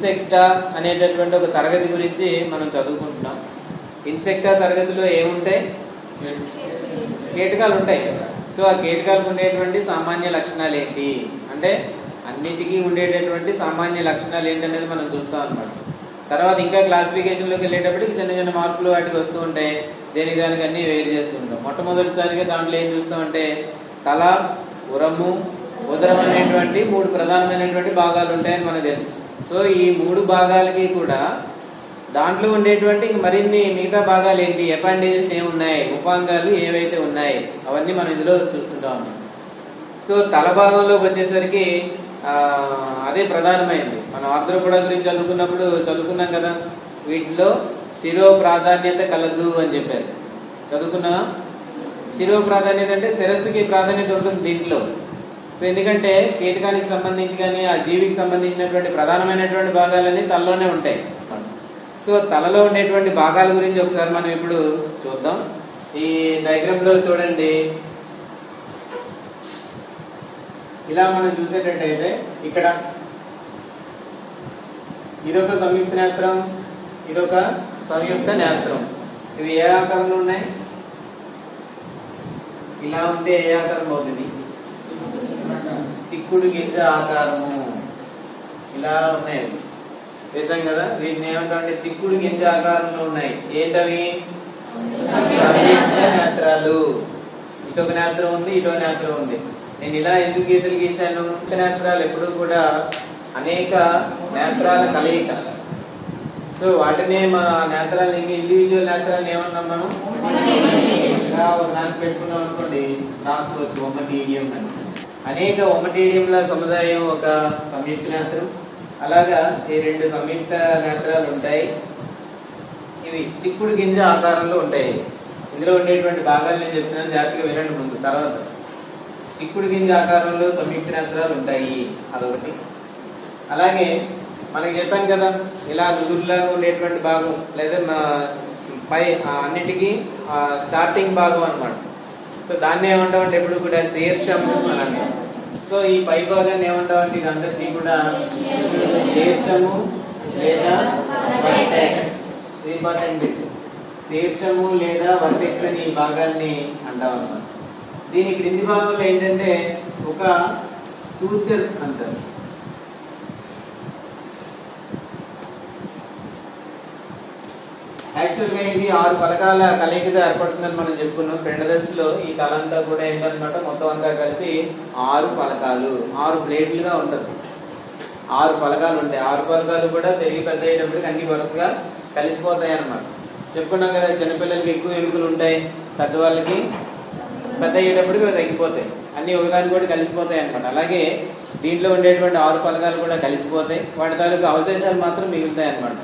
Insecta అనేటటువంటి ఒక తరగతి గురించి మనం చదువుకుంటున్నాం. ఇన్సెక్టా తరగతిలో ఏముంటాయి? కీటకాలు ఉంటాయి. సో ఆ కీటకాలకు ఉండేటువంటి సామాన్య లక్షణాలు ఏంటి అంటే అన్నిటికీ ఉండేటటువంటి సామాన్య లక్షణాలు ఏంటనేది మనం చూస్తాం అనమాట. తర్వాత ఇంకా క్లాసిఫికేషన్లోకి వెళ్ళేటప్పటికి చిన్న చిన్న మార్పులు వాటికి వస్తూ ఉంటాయి. దేనికి దానికి అన్ని వేరు చేస్తూ ఉంటాం. మొట్టమొదటిసారిగా దాంట్లో ఏం చూస్తామంటే తల, ఉరము, ఉదరం అనేటువంటి 3 ప్రధానమైనటువంటి భాగాలు ఉంటాయని మనకు తెలుసు. సో ఈ 3 భాగాలకి కూడా దాంట్లో ఉండేటువంటి మరిన్ని మిగతా భాగాలు ఏంటి, అపెండేజెస్ ఏమున్నాయి, ఉపాంగాలు ఏవైతే ఉన్నాయి అవన్నీ మనం ఇందులో చూస్తుంటాం అన్నమాట. సో తల భాగంలోకి వచ్చేసరికి అదే ప్రధానమైంది. మనం ఆర్థ్రోపోడా గురించి చదువుకున్నాం కదా. వీటిలో శిరో ప్రాధాన్యత కలదు అని చెప్పారు. చదువుకున్నా? శిరో ప్రాధాన్యత అంటే శిరస్సుకి ప్రాధాన్యత ఉంటుంది దీంట్లో. సో ఎందుకంటే కీటకానికి సంబంధించి కానీ ఆ జీవికి సంబంధించినటువంటి ప్రధానమైనటువంటి భాగాలన్నీ తలలోనే ఉంటాయి. సో తలలో ఉండేటువంటి భాగాల గురించి ఒకసారి మనం ఇప్పుడు చూద్దాం. ఈ డయాగ్రామ్ లో చూడండి, ఇలా మనం చూసేటట్టయితే ఇక్కడ ఇదొక సంయుక్త నేత్రం, ఇదొక సంయుక్త నేత్రం. ఇవి ఏ ఆకారంలో ఉన్నాయి? ఇలా ఉంటే ఏ ఆకారం అవుతుంది? చిక్కుడు గింజ ఆకారము. ఇలా ఉన్నాయి వేసాం కదా. వీటిని ఏమంటామంటే చిక్కుడు గింజ ఆకారంలో ఉన్నాయి. ఏంటవి? నేత్రాలు. ఇటొక నేత్రం ఉంది, ఇటొక నేత్రం ఉంది. నేను ఇలా ఎందుకు గీతలు గీశాను? నేత్రాలు ఎప్పుడు కూడా అనేక నేత్రాల కలయిక. సో వాటినే మన నేత్రాలు ఇండివిజువల్ నేత్రాలను ఏమన్నాం మనం? ఇలా దానికి పెట్టుకున్నాం అనుకోండి, రాసుకోవచ్చు ఒమ్మటీడియం అని. అనేక ఒమ్మటీడియంల సముదాయం ఒక సంయుక్త నేత్రం. అలాగా ఈ 2 సంయుక్త నేత్రాలు ఉంటాయి. ఇవి చిక్కుడు గింజ ఆకారంలో ఉంటాయి. ఇందులో ఉండేటువంటి భాగాలు నేను చెప్తున్నాను, జాగ్రత్తగా వినండి ముందు. తర్వాత చిక్కుడు గింజ ఆకారంలో సంయుక్త నేత్రాలు ఉంటాయి, అదొకటి. అలాగే మనకి చెప్పాను కదా, ఇలా ముదురులాగా ఉండేటువంటి భాగం లేదా పై అన్నిటికీ స్టార్టింగ్ భాగం అన్నమాట. సో దాన్ని ఏమంటామంటే ఎప్పుడు కూడా శీర్షము అని అంటాం. సో ఈ పై భాగాన్ని ఏమంటామంటే ఇదందరినీ కూడా శీర్షము లేదా వర్టెక్స్. ఇంపార్టెంట్ బిట్, శీర్షము లేదా వర్టెక్స్ అని ఈ భాగాన్ని అంటాం అన్నమాట. దీని క్రింది భాగంలో ఏంటంటే ఒక సూచర్ అంటారు. యాక్చువల్ గా ఇది 6 పలకాల కలయికతో ఏర్పడుతుందని మనం చెప్పుకున్నాం. 2 దశలో ఈ తలంతా కూడా ఏంటన్నమాట, మొత్తం అంతా కలిపి 6 పలకాలు, 6 ప్లేట్లుగా ఉంటుంది. 6 పలకాలు ఉంటాయి. 6 పలకాలు కూడా పెరిగి పెద్ద అయ్యేటప్పటికి అన్ని వరుసగా కలిసిపోతాయి అన్నమాట. చెప్పుకున్నాం కదా, చిన్నపిల్లలకి ఎక్కువ ఎముకలు ఉంటాయి, పెద్దవాళ్ళకి పెద్ద అయ్యేటప్పటికి తగ్గిపోతాయి. అన్ని ఒకదాని కూడా కలిసిపోతాయి అనమాట. అలాగే దీంట్లో ఉండేటువంటి 6 పలకాలు కూడా కలిసిపోతాయి. వాటి తాలూకు అవశేషాలు మాత్రం మిగులుతాయి అనమాట.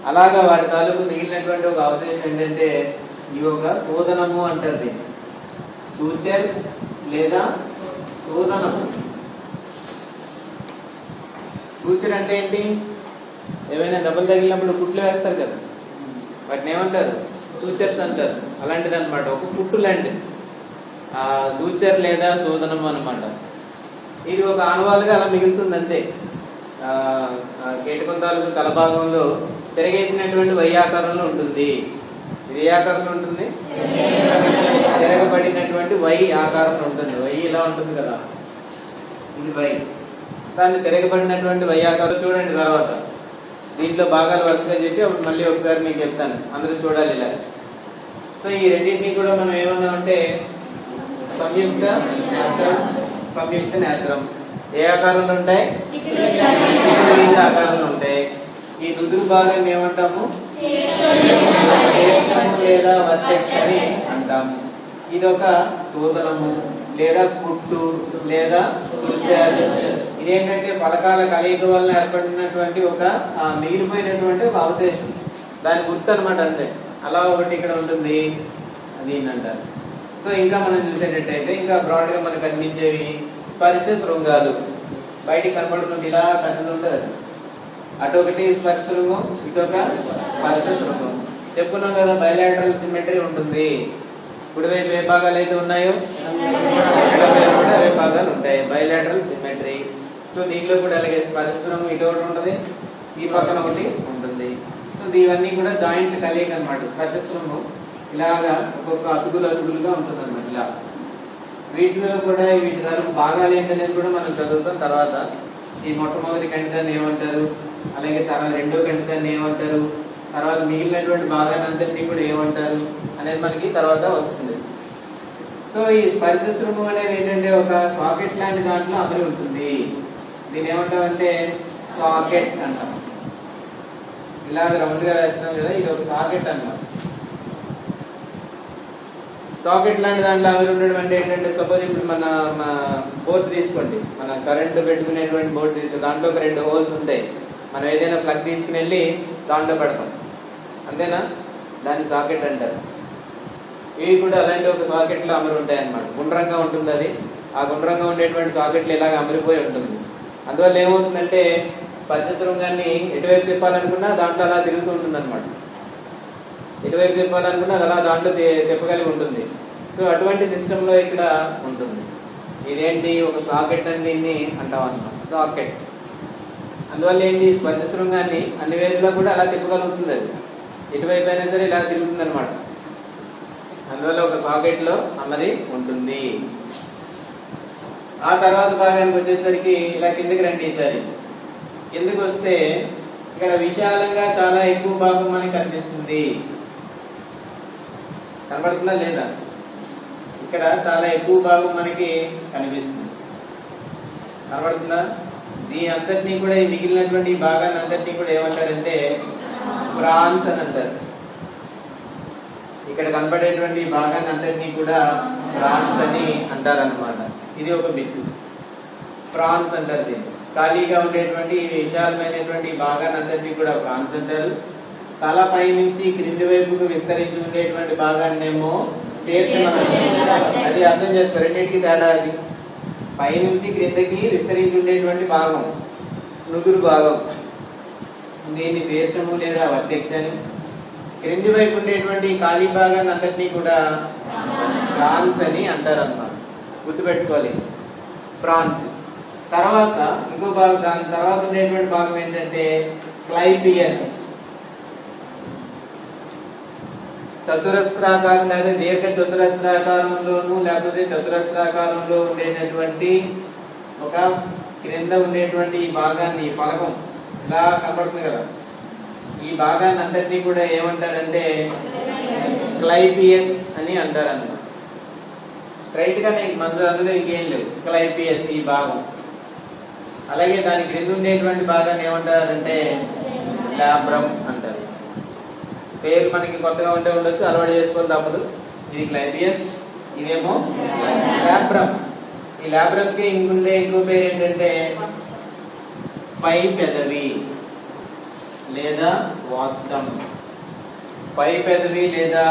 అలాగా వాటి తాలూకు మిగిలినటువంటి ఒక అవశేషం ఏంటంటే ఈ ఒక శోధనము అంటారు. సూచర్ లేదా శోధనము. సూచర్ అంటే ఏంటి? ఏవైనా దెబ్బలు తగిలినప్పుడు కుట్లు వేస్తారు కదా, వాటిని ఏమంటారు? సూచర్స్ అంటారు. అలాంటిది అనమాట, ఒక కుట్టు లాంటిది సూచర్ లేదా శోధనం అనమాట. ఇది ఒక ఆనవాలుగా అలా మిగులుతుంది అంతే. కీటకం తాలూకు తల భాగంలో తిరగేసినటువంటి వై ఆకారంలో ఉంటుంది. ఇది ఏ ఆకారంలో ఉంటుంది? తిరగబడినటువంటి వై ఆకారంలో ఉంటుంది. వై ఇలా ఉంటుంది కదా, ఇది వై. దాన్ని తిరగబడినటువంటి వై ఆకారం చూడండి. తర్వాత దీంట్లో భాగాలు వరుసగా చెప్పి అప్పుడు మళ్ళీ ఒకసారి మీకు చెప్తాను, అందరూ చూడాలి ఇలా. సో ఈ రెండింటినీ కూడా మనం ఏమన్నామంటే సంయుక్త నేత్రం, సంయుక్త నేత్రం. ఏ ఆకారంలో ఉంటాయి? ఆకారంలో ఉంటాయి. ఈ నుదురు భాగాన్ని ఏమంటాము? లేదా వర్టెక్స్ అని అంటాము. ఇదొక శోధనము లేదా కుట్టు లేదా ఇదేంటంటే పలకాల కలయిక వల్ల ఏర్పడినటువంటి ఒక మిగిలిపోయినటువంటి ఒక అవశేషం, దాని గుర్తు అనమాట అంతే. అలా ఒకటి ఇక్కడ ఉంటుంది, దీన్ని అంటారు. సో ఇంకా మనం చూసేటట్టయితే ఇంకా బ్రాడ్ గా మనకు కనిపించేవి స్పర్శ శృంగాలు. బయటికి కనపడుతుంది, ఇలా కనుకుంటుంది. అటొకటి స్పర్శ శృంగం, ఇటొక స్పర్శ శృంగం. చెప్పుకున్నాం కదా, బయలాటరల్ సిమెట్రీ ఉంటుంది. కుడివైపు ఏ భాగాలు అయితే ఉన్నాయో ఎడమవైపు కూడా అవే భాగాలు ఉంటాయి, బయలాటరల్ సిమెట్రీ. సో దీంట్లో కూడా అలాగే స్పర్శ శృంగం ఇటొకటి ఉంటుంది, ఈ పక్కన ఒకటి ఉంటుంది. సో ఇవన్నీ కూడా జాయింట్ కలయిక అనమాట. స్పర్శస్రము ఇలాగా ఒక్కొక్క అతుకులుగా ఉంటుంది అనమాట. ఇలా వీటిలో కూడా వీటి తరపు భాగాలు ఏంటనేది కూడా మనం చదువుతాం తర్వాత. ఈ మొట్టమొదటి ఖండితాన్ని ఏమంటారు, అలాగే తర్వాత రెండో ఖండితాన్ని ఏమంటారు, తర్వాత మిగిలినటువంటి భాగాన్ని అంతటినీ కూడా ఏమంటారు అనేది మనకి తర్వాత వస్తుంది. సో ఈ స్పర్శస్రము అనేది ఏంటంటే ఒక సాకెట్ లాంటి దాంట్లో అమరి ఉంటుంది. దీన్ని ఏమంటామంటే సాకెట్ అంటాం. ఇలాగ రౌండ్ గా రాసినాం కదా, ఇది ఒక సాకెట్ అన్నమాట. సాకెట్ లాంటి దాంట్లో అమరి ఉండడం అంటే ఏంటంటే, సపోజ్ ఇప్పుడు మన బోర్డు తీసుకోండి, మన కరెంటు పెట్టుకునేటువంటి బోర్డు తీసుకోండి, దాంట్లో ఒక 2 హోల్స్ ఉంటాయి. మనం ఏదైనా ప్లగ్ తీసుకుని వెళ్ళి దాంట్లో పెడతాం, అంతేనా? దాన్ని సాకెట్ అంటారు. ఇవి కూడా అలాంటి ఒక సాకెట్ లో అమరి ఉంటాయి అన్నమాట. గుండ్రంగా ఉంటుంది అది. ఆ గుండ్రంగా ఉండేటువంటి సాకెట్లు ఇలాగ అమరిపోయి ఉంటుంది. అందువల్ల ఏమవుతుందంటే స్పర్శ శృంగాన్ని ఎటువైపు తిప్పాలనుకున్నా దాంట్లో అలా తిరుగుతూ ఉంటుంది అనమాట. ఎటువైపు తిప్పాలనుకున్నా అది అలా దాంట్లో తిప్పగలిగి ఉంటుంది. సో అటువంటి సిస్టమ్ లో ఇక్కడ ఉంటుంది. ఇదేంటి ఒక సాకెట్ అని దీన్ని అంటాం అన్నమాట, సాకెట్. అందువల్ల ఏంటి స్పర్శ శృంగాన్ని అన్ని వైపులా కూడా అలా తిప్పగలుగుతుంది. అది ఎటువైపు అయినా సరే ఇలా తిరుగుతుంది అనమాట. అందువల్ల ఒక సాకెట్ లో అమరి ఉంటుంది. ఆ తర్వాత భాగానికి వచ్చేసరికి ఇలా కిందకి రండి. ఈసారి కిందకి వస్తే ఇక్కడ విశాలంగా చాలా ఎక్కువ భాగం మనకి కనిపిస్తుంది. కనబడుతుందా లేదా? ఇక్కడ చాలా ఎక్కువ భాగం మనకి కనిపిస్తుంది. కనబడుతుందా? దీని అంతటినీ కూడా ఈ మిగిలినటువంటి భాగాన్ని అంతటినీ కూడా ఏమంటారంటే ఫ్రాన్స్ అని అంటారు. ఇక్కడ కనబడేటువంటి భాగాన్ని అంతటినీ కూడా ఫ్రాన్స్ అని అంటారు అనమాట. ఇది ఒక బిట్టు, ఫ్రాన్స్ అంటారు. దీన్ని ఖాళీగా ఉండేటువంటి విశాలమైనటువంటి భాగాన్ని అంతటినీ కూడా ఫ్రాన్స్ అంటారు. తల పై నుంచి క్రింది వైపుకు విస్తరించి ఉండేటువంటి భాగాన్ని ఏమో అది అర్థం చేస్తారు. రెండింటికి తేడా అది. పై నుంచి క్రిందకి విస్తరించి ఉండేటువంటి భాగం నుదురు భాగం, దీన్ని శీర్షము లేదా వర్టెక్స్ అని. క్రింది వైపు ఉండేటువంటి ఖాళీ భాగాన్ని అంతటినీ కూడా ఫ్రాన్స్ అని అంటారు అన్నమాట. గుర్తుపెట్టుకోవాలి, ఫ్రాన్స్. తర్వాత ఇంకో భాగం, దాని తర్వాత ఉండేటువంటి భాగం ఏంటంటే క్లైపియస్. చతురస్రాకారం లేదా దీర్ఘ చతురస్రాకారంలోను లేకపోతే చతురస్రాకారంలో ఉండేటటువంటి ఒక క్రింద ఉండేటువంటి ఈ భాగాన్ని, ఈ ఫలకం ఇలా కనబడుతుంది కదా, ఈ భాగాన్ని అందరినీ కూడా ఏమంటారంటే క్లైపియస్ అని అంటారు అన్నమాట. స్ట్రైట్ గా అందులో ఇంకేం లేవు, క్లైపియస్ ఈ భాగం. అలాగే దాని క్రింద ఉండేటువంటి భాగాన్ని ఏమంటారంటే లాబ్రమ్ అంటారు. పేరు మనకి కొత్తగా ఉంటే ఉండొచ్చు, అలవాటు చేసుకోవాలి తప్పదు. ఇది క్లైపియస్, ఇదేమో లాబ్రమ్. ఈ లాబ్రమ్ కి ఇంకో పేరు ఏంటంటే పై పెదవి లేదా వాస్టమ్. పై పెదవి లేదా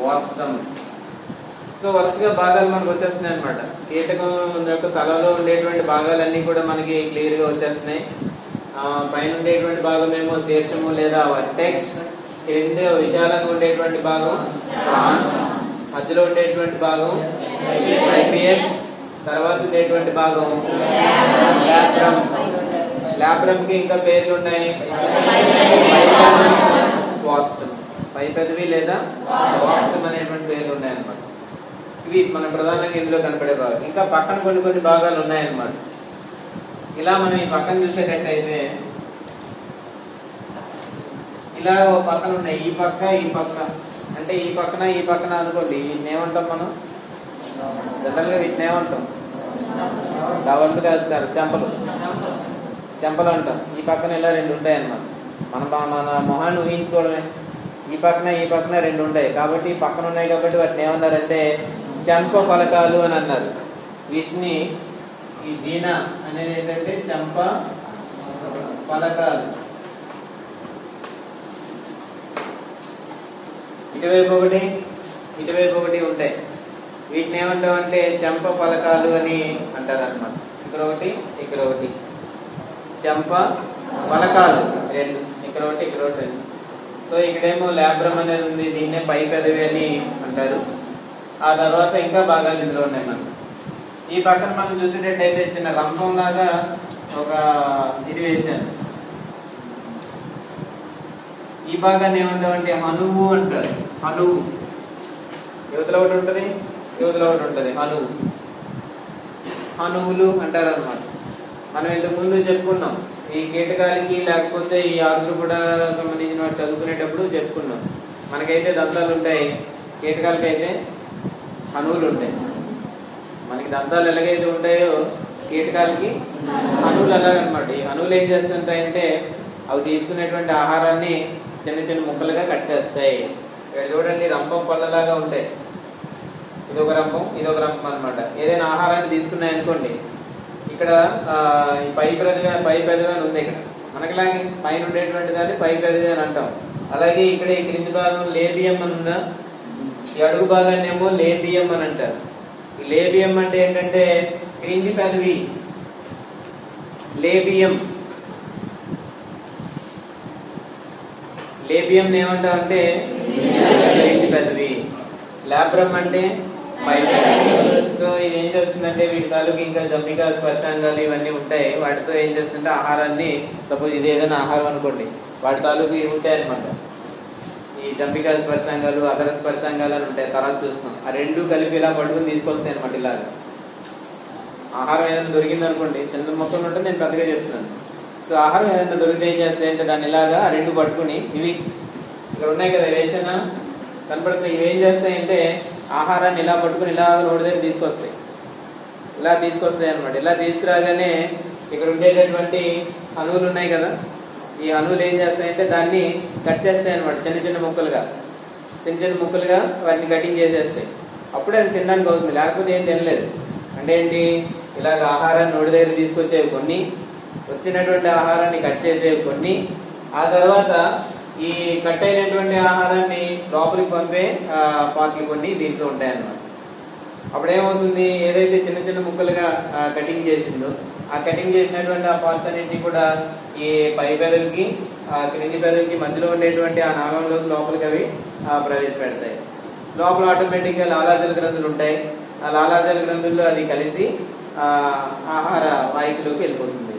వాస్టమ్. సో వరుసగా భాగాలు మనకు వచ్చేస్తున్నాయి అనమాట. కీటకం యొక్క తలలో ఉండేటువంటి భాగాలన్నీ కూడా మనకి క్లియర్ గా వచ్చేస్తున్నాయి. పైన ఉండేటువంటి భాగం ఏమో శీర్షము లేదా వర్టెక్స్, క్రింద విశాలంగా ఉండేటువంటి భాగం ఫ్రాన్స్, మధ్యలో ఉండేటువంటి భాగం క్లైపియస్, తర్వాత ఉండేటువంటి భాగం లాబ్రమ్. లాబ్రమ్ కి ఇంకా పేర్లు ఉన్నాయి, వాస్టమ్, పై పెదవి లేదా వాస్టమ్ అనేటువంటి పేర్లు ఉన్నాయి అన్నమాట. ఇవి మన ప్రధానంగా ఇందులో కనపడే భాగం. ఇంకా పక్కన కొన్ని భాగాలు ఉన్నాయన్నమాట. ఇలా మనం ఈ పక్కన చూసేటట్టయితే ఇలా ఓ పక్కన ఉన్నాయి, ఈ పక్క అంటే ఈ పక్కన అనుకోండి. వీటిని ఏమంటాం మనం జనరల్ గా? వీటిని ఏమంటాం? డబల్ కాదు, చెంపలు అంటాం. ఈ పక్కన ఇలా 2 ఉంటాయి అన్నమాట. మన మొహాన్ని ఊహించుకోవడమే. ఈ పక్కన 2 ఉంటాయి కాబట్టి ఈ పక్కన ఉన్నాయి కాబట్టి వాటిని ఏమన్నారంటే చెంప ఫలకాలు అని అన్నారు. వీటిని ఈ జీనా అనేది ఏంటంటే చెంప ఫలకాలు. ఇటువైపు ఒకటి ఉంటాయి. వీటిని ఏమంటామంటే చెంప ఫలకాలు అని అంటారు అన్నమాట. ఇక్కడ ఒకటి చెంప ఫలకాలు 2, ఇక్కడ ఒకటి 2. సో ఇక్కడేమో లాబ్రమ్ అనేది ఉంది, దీన్నే పై పెదవి అని అంటారు. ఆ తర్వాత ఇంకా భాగాలు ఇందులో ఉన్నాయి మనకు. ఈ పక్కన మనం చూసేటట్టయితే చిన్న రంపం లాగా ఒక ఇది వేశాను. ఈ భాగాన్ని ఏమంటామంటే హనువు అంటారు. హనువు యువతలో ఒకటి ఉంటుంది, యువతలో ఒకటి ఉంటుంది. హనువు, హనువులు అంటారు అనమాట. మనం ఇంతకు ముందు చెప్పుకున్నాం ఈ కీటకాలకి లేకపోతే ఈ ఆకులు కూడా సంబంధించిన వాటి చదువుకునేటప్పుడు చెప్పుకున్నాం. మనకైతే దంతాలు ఉంటాయి, కీటకాలకైతే హనువులు ఉంటాయి. మనకి దంతాలు ఎలాగైతే ఉంటాయో కీటకాలకి హనువులు అలాగనమాట. ఈ హనువులు ఏం చేస్తుంటాయంటే అవి తీసుకునేటువంటి ఆహారాన్ని చిన్న చిన్న ముక్కలుగా కట్ చేస్తాయి. ఇక్కడ చూడండి రంపం పళ్ళలాగా ఉంటాయి. ఇదొక రంపం, ఇదొక రంపం అనమాట. ఏదైనా ఆహారాన్ని తీసుకున్నాయనుకోండి, ఇక్కడ పై పెదవి అని ఉంది. ఇక్కడ మనకిలాగే పైన ఉండేటువంటి దాన్ని పై పెదవి అని అంటాం. అలాగే ఇక్కడ ఈ క్రింది భాగం లేబియం అని ఉందా, ఈ అడుగు భాగాన్ని ఏమో లేబియం అని అంటారు. ఈ లేబియం అంటే ఏంటంటే క్రింది పెదవి. లేబియం లేబియం ఏమంటాం అంటే క్రింది పెదవి. లాబ్రమ్ అంటే పై పెదవి. సో ఇది ఏం చేస్తుందంటే వీటి తాలూకు ఇంకా జంబికా స్పర్శాంగాలు ఇవన్నీ ఉంటాయి. వాటితో ఏం చేస్తుంటే ఆహారాన్ని, సపోజ్ ఇది ఏదైనా ఆహారం అనుకోండి, వాటి తాలూకు ఇవి ఉంటాయి అనమాట. ఈ జంబికా స్పర్శాంగాలు, అదర స్పర్శాంగాలు అని ఉంటాయి. తర్వాత చూస్తాం. ఆ రెండు కలిపి ఇలా పట్టుకుని తీసుకొస్తాయి అనమాట. ఇలాగా ఆహారం ఏదైనా దొరికింది అనుకోండి, చిన్న మొత్తం ఉంటుంది, నేను పెద్దగా చెప్తున్నాను. సో ఆహారం ఏదైనా దొరికితే ఏం చేస్తాయంటే దాన్ని ఇలాగా ఆ రెండు పట్టుకుని, ఇవి ఇక్కడ ఉన్నాయి కదా వేసేనా కనపడుతున్నాయి, ఇవి ఏం చేస్తాయంటే ఆహారాన్ని ఇలా పట్టుకుని ఇలా నోటి దగ్గర తీసుకొస్తాయి. ఇలా తీసుకొస్తాయి అనమాట. ఇలా తీసుకురాగానే ఇక్కడ ఉండేటటువంటి అణువులు ఉన్నాయి కదా, ఈ అణువులు ఏం చేస్తాయంటే దాన్ని కట్ చేస్తాయి అనమాట. చిన్న చిన్న ముక్కలుగా వాటిని కటింగ్ చేసేస్తాయి. అప్పుడే అది తినడానికి అవుతుంది, లేకపోతే ఏం తినలేదు. అంటే ఏంటి, ఇలాగ ఆహారాన్ని నోటి దగ్గర తీసుకొచ్చేవి కొన్ని, వచ్చినటువంటి ఆహారాన్ని కట్ చేసేవి కొన్ని, ఆ తర్వాత ఈ కట్ అయినటువంటి ఆహారాన్ని లోపలికి పంపే పార్ట్లు కొన్ని దీంట్లో ఉంటాయన్నమాట. అప్పుడేమవుతుంది, ఏదైతే చిన్న చిన్న ముక్కలుగా కటింగ్ చేసిందో ఆ కటింగ్ చేసినటువంటి ఆ పార్ట్స్ అన్నింటినీ కూడా ఈ పై పెదవికి క్రింది పెదవికి మధ్యలో ఉండేటువంటి ఆ నాళంలోకి లోపలికి అవి ప్రవేశపెడతాయి. లోపల ఆటోమేటిక్ గా లాలాజల గ్రంథులు ఉంటాయి. ఆ లాలాజల గ్రంథుల్లో అది కలిసి ఆహార వాహికలోకి వెళ్ళిపోతుంది.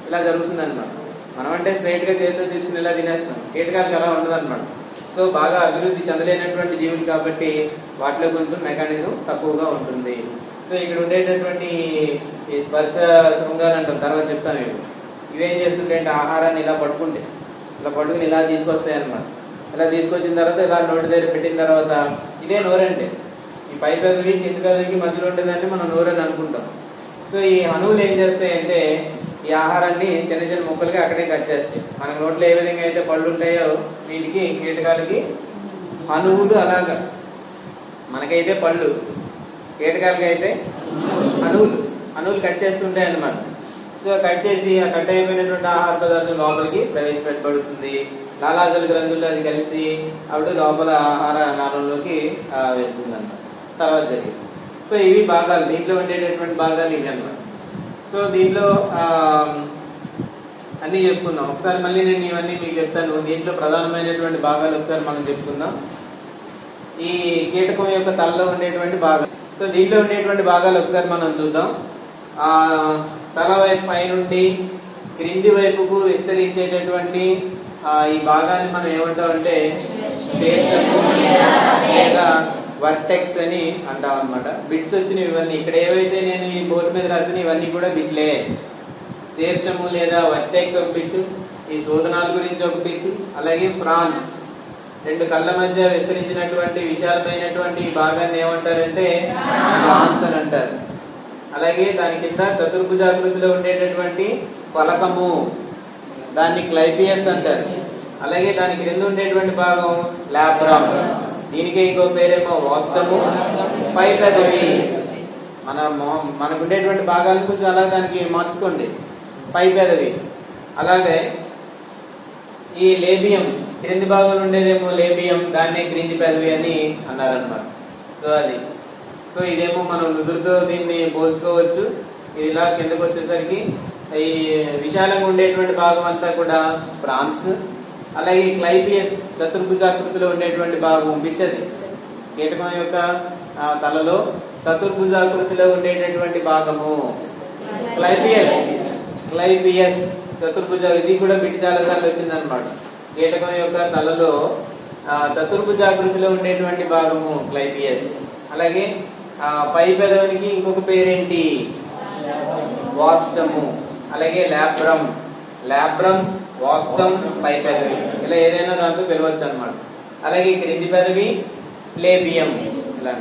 ఇలా జరుగుతుంది అనమాట. మనం అంటే స్ట్రైట్ గా చేతితో తీసుకుని ఇలా తినేస్తాం, కీటకాలకు అలా ఉండదు అనమాట. సో బాగా అభివృద్ధి చెందలేనటువంటి జీవులు కాబట్టి వాటిలో కొంచెం మెకానిజం తక్కువగా ఉంటుంది. సో ఇక్కడ ఉండేటటువంటి ఈ స్పర్శ శృంగాలు అంటాం, తర్వాత చెప్తాను. ఇవేం చేస్తుంటే ఆహారాన్ని ఇలా పట్టుకుని ఇలా తీసుకొస్తాయి అనమాట. ఇలా తీసుకొచ్చిన తర్వాత ఇలా నోటి దగ్గర పెట్టిన తర్వాత ఇదే నోరంటే, ఈ పై పెదవి కింది పెదవికి మధ్యలో ఉండేదాన్ని మనం నోరని అనుకుంటాం. సో ఈ అణువులు ఏం చేస్తాయంటే ఈ ఆహారాన్ని చిన్న చిన్న ముక్కలుగా అక్కడే కట్ చేస్తాయి. మన నోట్లో ఏ విధంగా అయితే పళ్ళు ఉంటాయో వీటికి కీటకాలకి అణువులు అలాగా. మనకైతే పళ్ళు, కీటకాలకి అయితే అణువులు కట్ చేస్తుంటాయి అన్నమాట. సో కట్ చేసి ఆ కట్ అయిపోయినటువంటి ఆహార పదార్థం లోపలికి ప్రవేశపెట్టబడుతుంది. లాలాజల గ్రంథుల్లో అది కలిసి అప్పుడు లోపల ఆహార నాళంలోకి వెళ్తుంది అన్నమాట. తర్వాత జరిగింది. సో ఇవి భాగాలు, దీంట్లో ఉండేటటువంటి భాగాలు ఇవి అన్నమాట. సో దీంట్లో అన్ని చెప్పుకుందాం. ఒకసారి మళ్ళీ నేను ఇవన్నీ మీకు చెప్తాను. దీంట్లో ప్రధానమైనటువంటి భాగాలు ఒకసారి మనం చెప్పుకుందాం. ఈ కీటకం యొక్క తలలో ఉండేటువంటి భాగాలు. సో దీంట్లో ఉండేటువంటి భాగాలు ఒకసారి మనం చూద్దాం. తల వైపు పైనుండి క్రింది వైపుకు విస్తరించేటటువంటి ఈ భాగాన్ని మనం ఏమంటామంటే శీర్షము లేదా వర్టెక్స్ అని అంటాం అనమాట. బిట్స్ వచ్చినవి ఇవన్నీ. ఇక్కడ ఏవైతే నేను ఈ బోర్డు మీద రాసిన ఇవన్నీ కూడా బిట్లే. శీర్షము లేదా వర్టెక్స్ ఒక బిట్, ఈ శోధనాల గురించి ఒక బిట్, అలాగే ఫ్రాన్స్ రెండు కళ్ళ మధ్య విస్తరించినటువంటి విశాలమైనటువంటి ఈ భాగాన్ని ఏమంటారంటే ఫ్రాన్స్ అని అంటారు. అలాగే దాని కింద చతుర్భుజాకృతిలో ఉండేటటువంటి ఫలకము, దాన్ని క్లైపియస్ అంటారు. అలాగే దాని క్రింద ఉండేటువంటి భాగం లాబ్రమ్, దీనికి ఇంకో పేరేమో వాస్టము, పై పెదవి. మనకు ఉండేటువంటి భాగాలను కొంచెం అలా దానికి మార్చుకోండి, పై పెదవి. అలాగే ఈ లేబియం, క్రింది భాగంలో ఉండేదేమో లేబియం, దాన్నే క్రింది పెదవి అని అన్నారనమాట. సో అది సో ఇదేమో మనం నుదురుతో దీన్ని పోల్చుకోవచ్చు. ఇది ఇలా కిందకు వచ్చేసరికి ఈ విశాలంగా ఉండేటువంటి భాగం అంతా కూడా ఫ్రాన్స్. అలాగే క్లైపియస్ చతుర్భుజాకృతిలో ఉండేటువంటి భాగం బిట్టది. కీటకం యొక్క తలలో చతుర్భుజాకృతిలో ఉండేటటువంటి భాగము క్లైపియస్ చతుర్భుజ. ఇది కూడా బిట్ చాలా సార్లు వచ్చింది అనమాట. కీటకం యొక్క తలలో చతుర్భుజాకృతిలో ఉండేటువంటి భాగము క్లైపియస్. అలాగే పై పెదవునికి ఇంకొక పేరేంటి? వాస్టము. అలాగే లాబ్రమ్, లాబ్రమ్, వాస్టమ్, పై పెదవి, ఇలా ఏదైనా దాంతో పిలవచ్చు అన్నమాట. అలాగే క్రింది పెదవి లేబియం ఇలా.